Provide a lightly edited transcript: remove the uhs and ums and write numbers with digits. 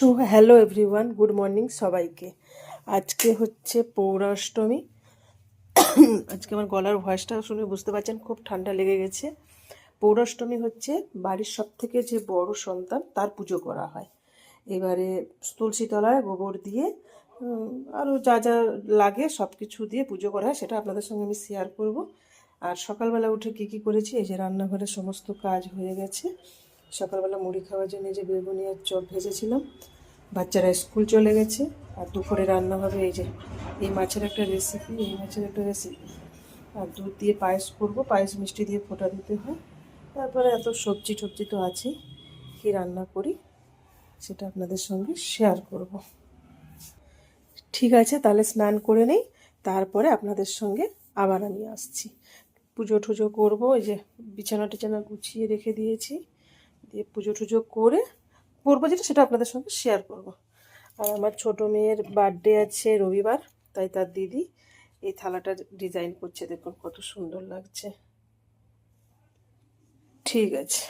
তো hello everyone, good morning সবাইকে। আজকে হচ্ছে পৌরাষ্টমী। আজকে আমার গলার ভয়েসটা শুনে বুঝতে পারছেন খুব ঠান্ডা লেগে গেছে। পৌরাষ্টমী হচ্ছে বাড়ির সব থেকে যে বড় সন্তান তার পুজো করা হয়। এবারে তুলসী তলায় গোবর দিয়ে আরও যা যা লাগে সব কিছু দিয়ে পুজো করা হয়, সেটা আপনাদের সঙ্গে আমি শেয়ার করব। আর সকালবেলা উঠে কী কী করেছি, এই যে রান্নাঘরের সমস্ত কাজ হয়ে গেছে। সকালবেলা মুড়ি খাওয়ার জন্য যে বেগুনি আর চপ ভেজেছিলাম, বাচ্চারা স্কুল চলে গেছে। আর দুপুরে রান্না হবে এই মাছের একটা রেসিপি, আর দুধ দিয়ে পায়েস করব, পায়েস মিষ্টি দিয়ে ফোঁটা দিতে হয়। তারপরে এত সবজি টবজি তো আছেই, কী রান্না করি সেটা আপনাদের সঙ্গে শেয়ার করব। ঠিক আছে, তাহলে স্নান করে নেই, তারপরে আপনাদের সঙ্গে আবার আমি আসছি। পুজো টুজো করবো, এই যে বিছানা টিছানা গুছিয়ে রেখে দিয়েছি, দিয়ে পুজো টুজো করে করবো যেটা সেটা আপনাদের সঙ্গে শেয়ার করব। আর আমার ছোটো মেয়ের বার্থডে আছে রবিবার, তাই তার দিদি এই থালাটা ডিজাইন করছে, দেখুন কত সুন্দর লাগছে। ঠিক আছে।